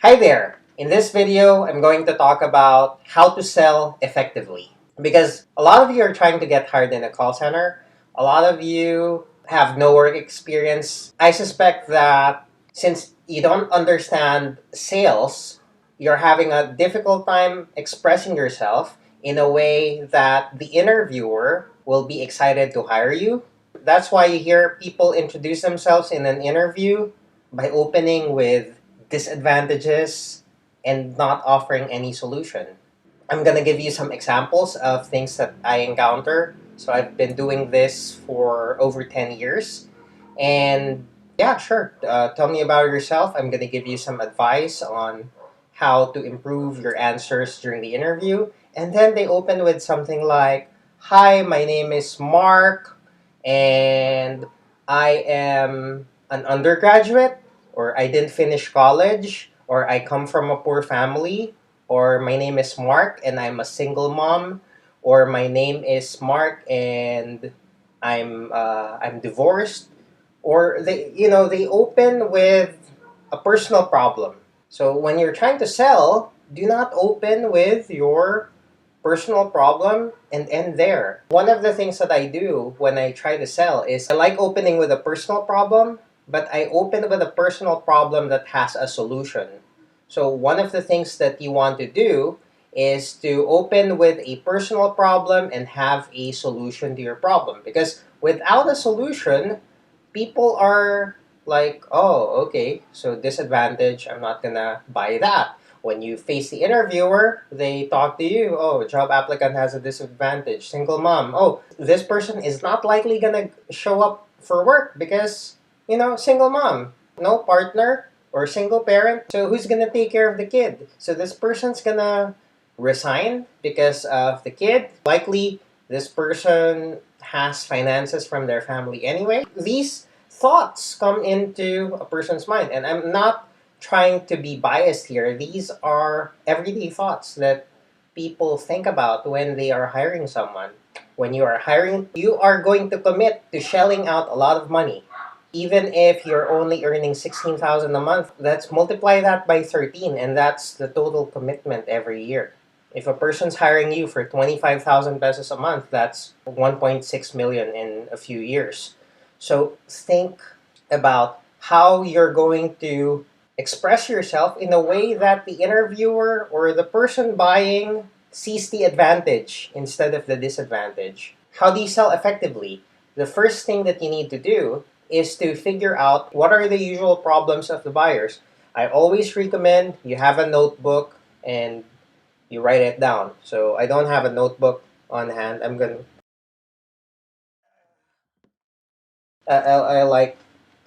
Hi there! In this video, I'm going to talk about how to sell effectively. Because a lot of you are trying to get hired in a call center. A lot of you have no work experience. I suspect that since you don't understand sales, you're having a difficult time expressing yourself in a way that the interviewer will be excited to hire you. That's why you hear people introduce themselves in an interview by opening with disadvantages and not offering any solution. I'm going to give you some examples of things that I encounter. So I've been doing this for over 10 years. And yeah, sure. Tell me about yourself. I'm going to give you some advice on how to improve your answers during the interview. And then they open with something like, "Hi, my name is Mark, and I am an undergraduate, or I didn't finish college, or I come from a poor family, or my name is Mark and I'm a single mom, or my name is Mark and I'm divorced," or they open with a personal problem. So when you're trying to sell, do not open with your personal problem and end there. One of the things that I do when I try to sell is I like opening with a personal problem, but I open with a personal problem that has a solution. So one of the things that you want to do is to open with a personal problem and have a solution to your problem. Because without a solution, people are like, "Oh, okay, so disadvantage, I'm not gonna buy that." When you face the interviewer, they talk to you, "Oh, job applicant has a disadvantage, single mom. Oh, this person is not likely gonna show up for work because, single mom, no partner or single parent. So who's gonna take care of the kid? So this person's gonna resign because of the kid. Likely, this person has finances from their family anyway." These thoughts come into a person's mind, and I'm not trying to be biased here. These are everyday thoughts that people think about when they are hiring someone. When you are hiring, you are going to commit to shelling out a lot of money. Even if you're only earning 16,000 a month, let's multiply that by 13, and that's the total commitment every year. If a person's hiring you for 25,000 pesos a month, that's 1.6 million in a few years. So think about how you're going to express yourself in a way that the interviewer or the person buying sees the advantage instead of the disadvantage. How do you sell effectively? The first thing that you need to do is to figure out what are the usual problems of the buyers. I always recommend you have a notebook and you write it down. So I don't have a notebook on hand. I like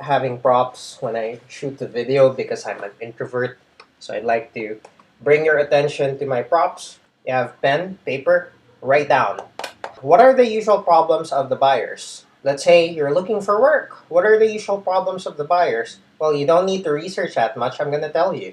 having props when I shoot the video because I'm an introvert. So I'd like to bring your attention to my props. You have pen, paper, write down. What are the usual problems of the buyers? Let's say you're looking for work. What are the usual problems of the buyers? Well, you don't need to research that much. I'm going to tell you.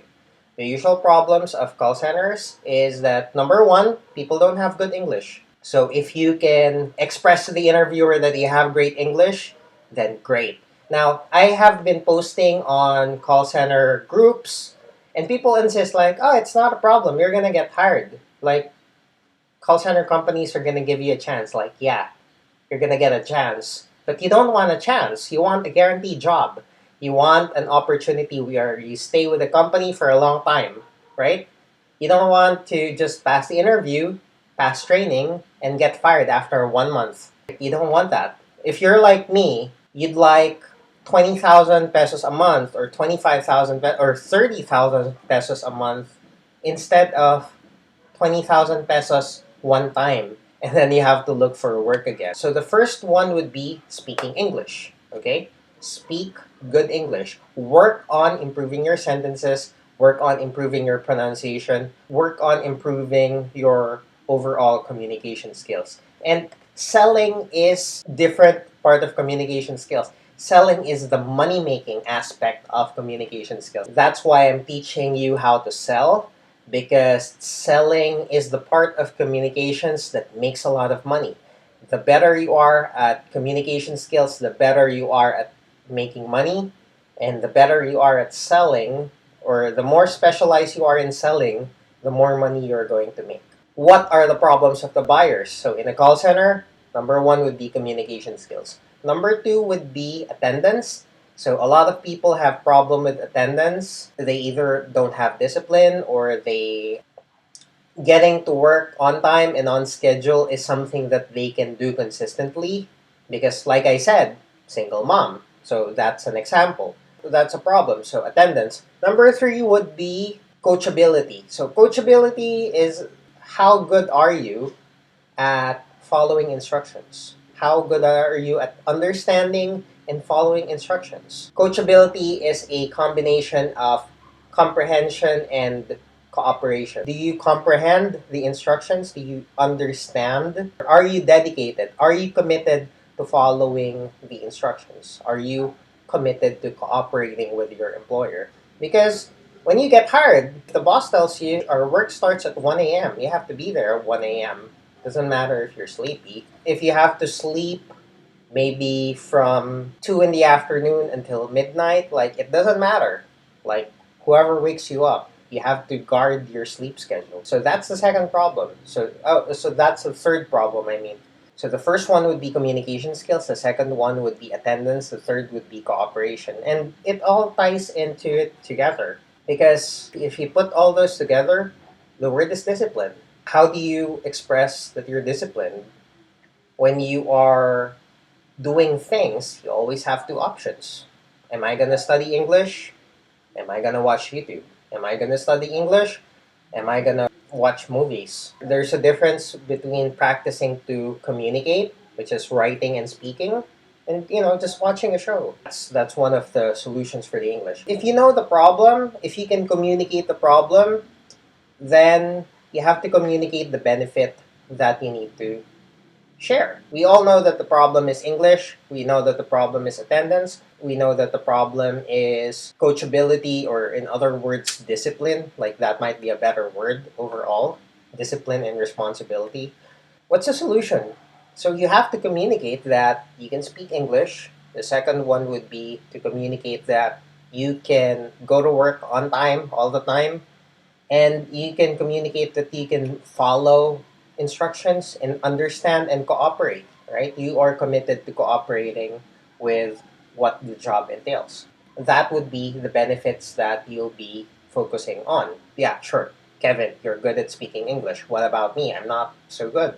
The usual problems of call centers is that number one, people don't have good English. So if you can express to the interviewer that you have great English, then great. Now, I have been posting on call center groups, and people insist like, "Oh, it's not a problem. You're going to get hired." Like, call center companies are going to give you a chance. Like, yeah, you're going to get a chance. But you don't want a chance. You want a guaranteed job. You want an opportunity where you stay with the company for a long time, right? You don't want to just pass the interview, pass training, and get fired after 1 month. You don't want that. If you're like me, you'd like 20,000 pesos a month or 25,000 or 30,000 pesos a month instead of 20,000 pesos one time, and then you have to look for work again. So the first one would be speaking English, okay? Speak good English. Work on improving your sentences, work on improving your pronunciation, work on improving your overall communication skills. And selling is different part of communication skills. Selling is the money-making aspect of communication skills. That's why I'm teaching you how to sell, because selling is the part of communications that makes a lot of money. The better you are at communication skills, the better you are at making money, and the better you are at selling, or the more specialized you are in selling, the more money you're going to make. What are the problems of the buyers? So in a call center, number one would be communication skills. Number two would be attendance. So a lot of people have problem with attendance. They either don't have discipline, or they getting to work on time and on schedule is something that they can do consistently, because like I said, single mom. So that's an example. That's a problem. So attendance. Number three would be coachability. So coachability is how good are you at following instructions? How good are you at understanding and following instructions? Coachability is a combination of comprehension and cooperation. Do you comprehend the instructions? Do you understand? Are you dedicated? Are you committed to following the instructions? Are you committed to cooperating with your employer? Because when you get hired, if the boss tells you our work starts at 1 a.m., you have to be there at 1 a.m. Doesn't matter if you're sleepy. If you have to sleep maybe from 2 in the afternoon until midnight, like, it doesn't matter. Like, whoever wakes you up, you have to guard your sleep schedule. So that's the second problem. So that's the third problem, I mean. So the first one would be communication skills, the second one would be attendance, the third would be cooperation. And it all ties into it together. Because if you put all those together, the word is discipline. How do you express that you're disciplined? When you are doing things, you always have two options. Am I gonna study English? Am I gonna watch YouTube? Am I gonna study English? Am I gonna watch movies? There's a difference between practicing to communicate, which is writing and speaking, and just watching a show. That's one of the solutions for the English. If you know the problem, if you can communicate the problem, then you have to communicate the benefit that you need to share. We all know that the problem is English. We know that the problem is attendance. We know that the problem is coachability, or in other words, discipline. Like, that might be a better word overall. Discipline and responsibility. What's the solution? So you have to communicate that you can speak English. The second one would be to communicate that you can go to work on time all the time. And you can communicate that you can follow instructions and understand and cooperate, right? You are committed to cooperating with what the job entails. That would be the benefits that you'll be focusing on. Yeah, sure. Kevin, you're good at speaking English. What about me? I'm not so good.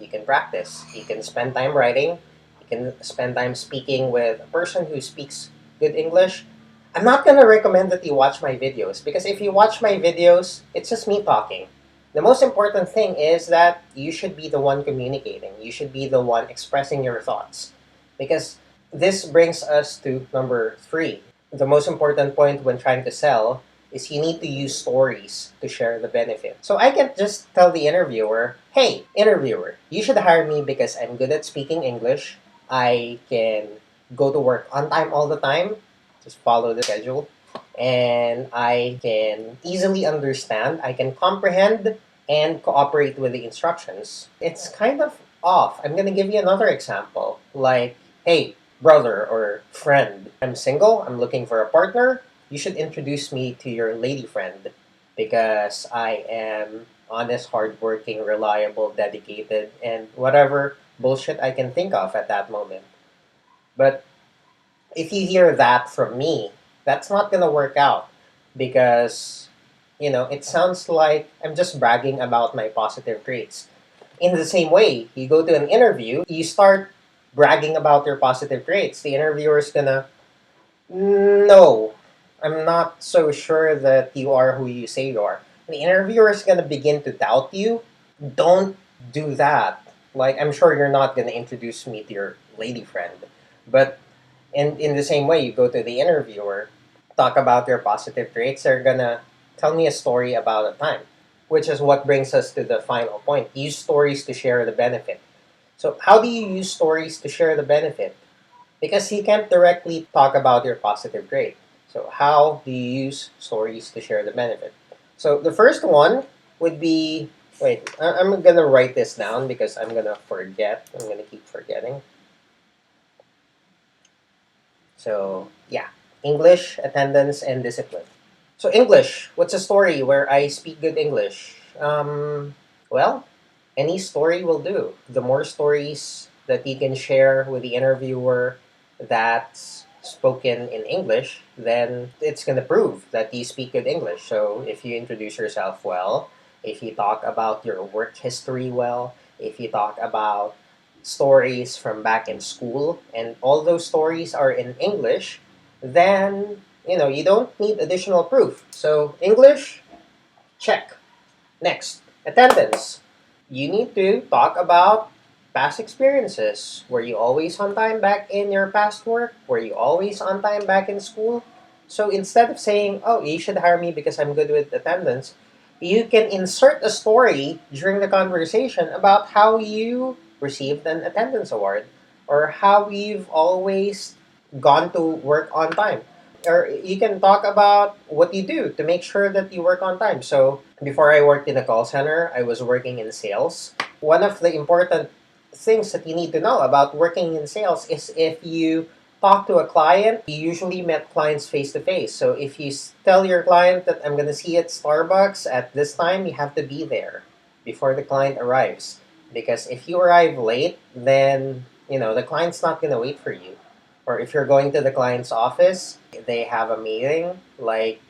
You can practice. You can spend time writing. You can spend time speaking with a person who speaks good English. I'm not going to recommend that you watch my videos, because if you watch my videos, it's just me talking. The most important thing is that you should be the one communicating. You should be the one expressing your thoughts. Because this brings us to number three. The most important point when trying to sell is you need to use stories to share the benefit. So I can't just tell the interviewer, hey, interviewer, you should hire me because I'm good at speaking English. I can go to work on time all the time. Just follow the schedule. And I can easily understand, I can comprehend and cooperate with the instructions. It's kind of off. I'm going to give you another example. Like, hey, brother or friend, I'm single, I'm looking for a partner. You should introduce me to your lady friend, because I am honest, hardworking, reliable, dedicated, and whatever bullshit I can think of at that moment. But if you hear that from me, that's not gonna work out, because it sounds like I'm just bragging about my positive traits. In the same way, you go to an interview, you start bragging about your positive traits. The interviewer is gonna, no, I'm not so sure that you are who you say you are. The interviewer is gonna begin to doubt you. Don't do that. Like, I'm sure you're not gonna introduce me to your lady friend, but in the same way, you go to the interviewer, talk about your positive traits, they're gonna tell me a story about a time, which is what brings us to the final point. Use stories to share the benefit. So how do you use stories to share the benefit? Because you can't directly talk about your positive trait. So how do you use stories to share the benefit? So the first one would be, wait, I'm gonna write this down because I'm gonna forget. I'm gonna keep forgetting. So yeah, English, attendance, and discipline. So English, what's a story where I speak good English? Well, any story will do. The more stories that you can share with the interviewer that's spoken in English, then it's going to prove that you speak good English. So if you introduce yourself well, if you talk about your work history well, if you talk about stories from back in school, and all those stories are in English, then you don't need additional proof. So English, check. Next, attendance. You need to talk about past experiences. Were you always on time back in your past work? Were you always on time back in school? So instead of saying, oh, you should hire me because I'm good with attendance, you can insert a story during the conversation about how you received an attendance award or how you've always gone to work on time. Or you can talk about what you do to make sure that you work on time. So before I worked in a call center, I was working in sales. One of the important things that you need to know about working in sales is if you talk to a client, you usually met clients face to face. So if you tell your client that I'm going to see you at Starbucks at this time, you have to be there before the client arrives. Because if you arrive late, then the client's not going to wait for you. Or if you're going to the client's office, they have a meeting, like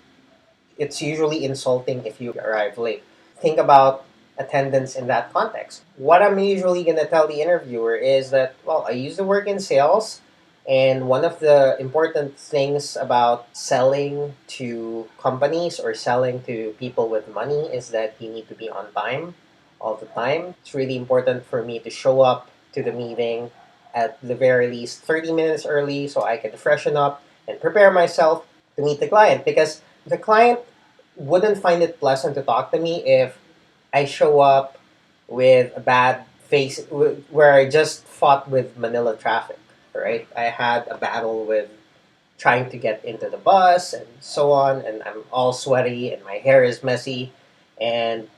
it's usually insulting if you arrive late. Think about attendance in that context. What I'm usually going to tell the interviewer is that, well, I used to work in sales, and one of the important things about selling to companies or selling to people with money is that you need to be on time all the time. It's really important for me to show up to the meeting at the very least 30 minutes early so I can freshen up and prepare myself to meet the client, because the client wouldn't find it pleasant to talk to me if I show up with a bad face where I just fought with Manila traffic, right? I had a battle with trying to get into the bus and so on, and I'm all sweaty and my hair is messy, and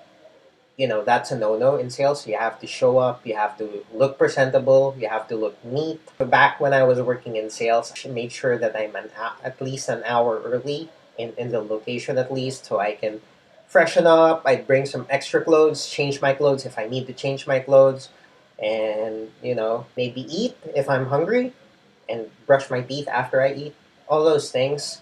that's a no-no in sales. You have to show up, you have to look presentable, you have to look neat. Back when I was working in sales, I made sure that I'm at least an hour early in the location at least, so I can freshen up. I'd bring some extra clothes, change my clothes if I need to change my clothes, and maybe eat if I'm hungry, and brush my teeth after I eat. All those things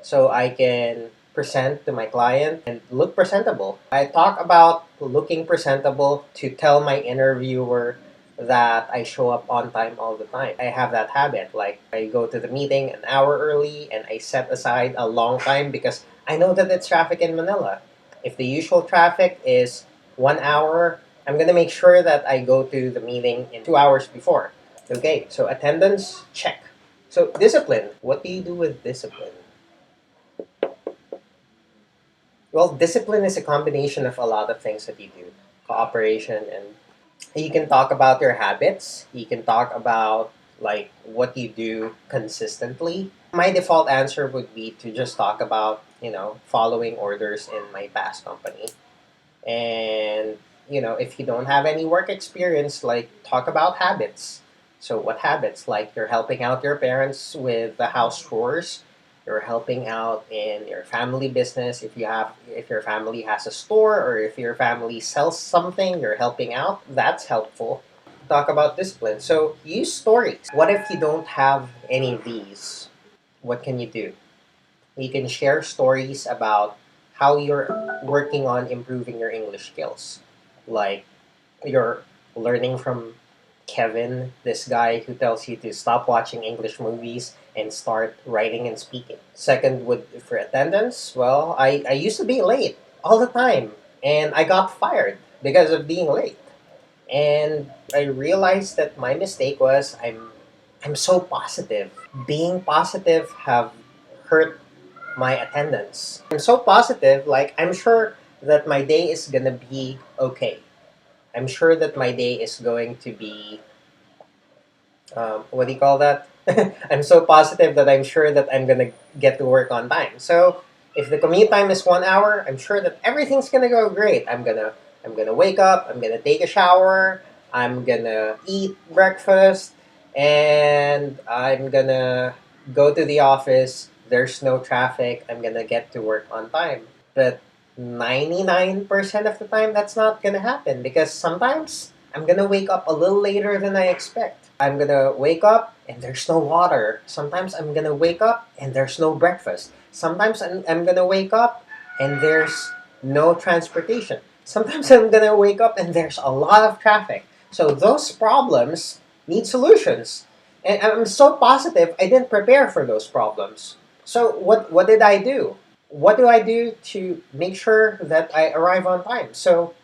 so I can present to my client and look presentable. I talk about looking presentable to tell my interviewer that I show up on time all the time. I have that habit. Like, I go to the meeting an hour early and I set aside a long time because I know that it's traffic in Manila. If the usual traffic is 1 hour, I'm going to make sure that I go to the meeting in 2 hours before. Okay, so attendance, check. So discipline. What do you do with discipline? Well, discipline is a combination of a lot of things that you do. Cooperation, and you can talk about your habits. You can talk about like what you do consistently. My default answer would be to just talk about, following orders in my past company. And, if you don't have any work experience, like talk about habits. So what habits? Like you're helping out your parents with the house chores, you're helping out in your family business. If your family has a store or if your family sells something, you're helping out. That's helpful. Talk about discipline. So use stories. What if you don't have any of these? What can you do? You can share stories about how you're working on improving your English skills. Like you're learning from Kevin, this guy who tells you to stop watching English movies and start writing and speaking. Second, for attendance, well, I used to be late all the time, and I got fired because of being late. And I realized that my mistake was I'm so positive. Being positive have hurt my attendance. I'm so positive, like I'm sure that my day is gonna be okay. I'm sure that my day is going to be, what do you call that? I'm so positive that I'm sure that I'm gonna get to work on time. So if the commute time is 1 hour, I'm sure that everything's gonna go great. I'm gonna wake up. I'm gonna take a shower. I'm gonna eat breakfast, and I'm gonna go to the office there's no traffic, I'm gonna get to work on time. But 99% of the time, that's not gonna happen because sometimes I'm gonna wake up a little later than I expect. I'm gonna wake up and there's no water. Sometimes I'm gonna wake up and there's no breakfast. Sometimes I'm gonna wake up and there's no transportation. Sometimes I'm gonna wake up and there's a lot of traffic. So those problems need solutions. And I'm so positive I didn't prepare for those problems. So what did I do? What do I do to make sure that I arrive on time? So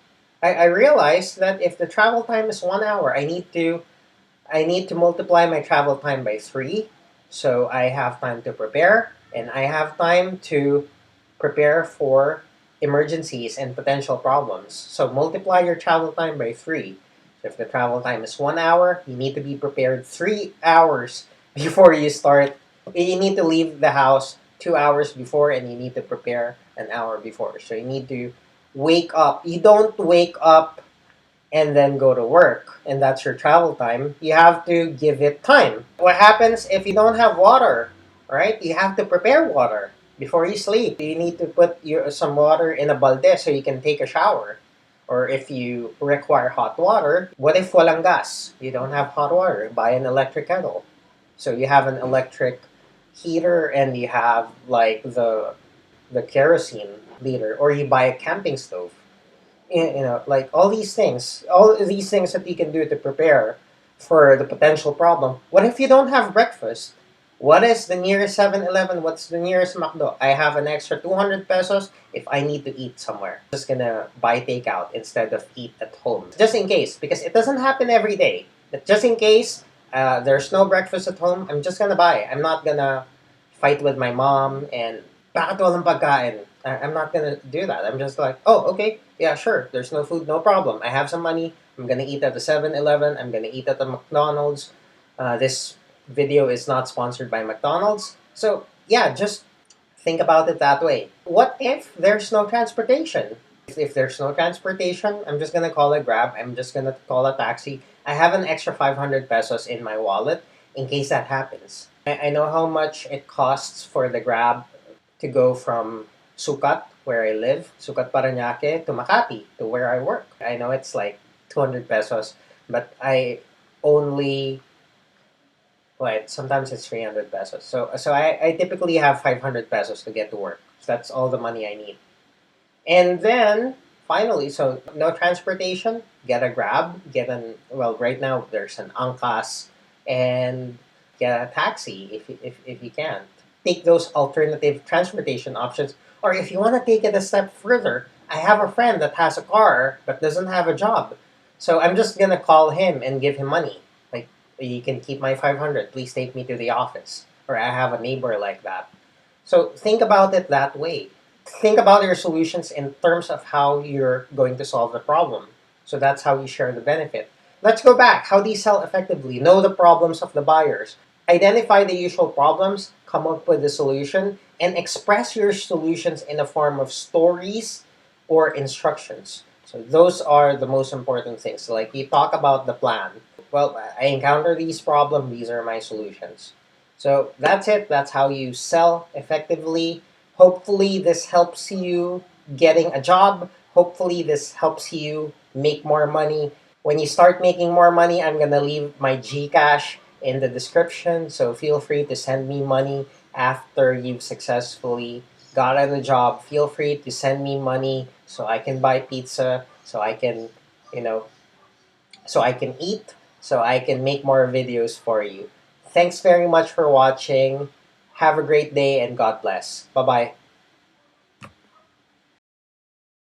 I realized that if the travel time is 1 hour, I need to multiply my travel time by 3. So I have time to prepare and I have time to prepare for emergencies and potential problems. So multiply your travel time by 3. So if the travel time is 1 hour, you need to be prepared 3 hours before you start. You need to leave the house 2 hours before and you need to prepare an hour before. So you need to wake up. You don't wake up and then go to work and that's your travel time. You have to give it time. What happens if you don't have water, right? You have to prepare water before you sleep. You need to put some water in a balde so you can take a shower. Or if you require hot water, what if walang gas? You don't have hot water, buy an electric kettle. So you have an electric heater and you have like the kerosene liter, or you buy a camping stove. Like all these things that you can do to prepare for the potential problem. What if you don't have breakfast? What is the nearest 7-Eleven? What's the nearest McDo? I have an extra 200 pesos if I need to eat somewhere. I'm just gonna buy takeout instead of eat at home. Just in case, because it doesn't happen every day. But just in case there's no breakfast at home, I'm just gonna buy. I'm not gonna fight with my mom and bakit walang pagkain? I'm not gonna do that. I'm just like, oh, okay, yeah, sure. There's no food, no problem. I have some money. I'm gonna eat at the 7-Eleven. I'm gonna eat at the McDonald's. This video is not sponsored by McDonald's. So yeah, just think about it that way. What if there's no transportation? If there's no transportation, I'm just gonna call a Grab. I'm just gonna call a taxi. I have an extra 500 pesos in my wallet in case that happens. I know how much it costs for the Grab to go from Sucat, where I live, Sucat Parañaque, to Makati, to where I work. I know it's like 200 pesos, but I only, sometimes it's 300 pesos. So I typically have 500 pesos to get to work. So that's all the money I need. And then, finally, so no transportation, get a Grab, right now there's an Angkas, and get a taxi if you can. Take those alternative transportation options. Or if you want to take it a step further, I have a friend that has a car but doesn't have a job. So I'm just going to call him and give him money. Like, you can keep my 500. Please take me to the office. Or I have a neighbor like that. So think about it that way. Think about your solutions in terms of how you're going to solve the problem. So that's how you share the benefit. Let's go back. How do you sell effectively? Know the problems of the buyers. Identify the usual problems, come up with the solution, and express your solutions in the form of stories or instructions. So those are the most important things. Like you talk about the plan. Well, I encounter these problems, these are my solutions. So that's it. That's how you sell effectively. Hopefully this helps you getting a job. Hopefully this helps you make more money. When you start making more money, I'm going to leave my GCash in the description. So feel free to send me money after you've successfully gotten a job. Feel free to send me money so I can buy pizza, so I can, so I can eat, so I can make more videos for you. Thanks very much for watching. Have a great day and God bless. Bye-bye.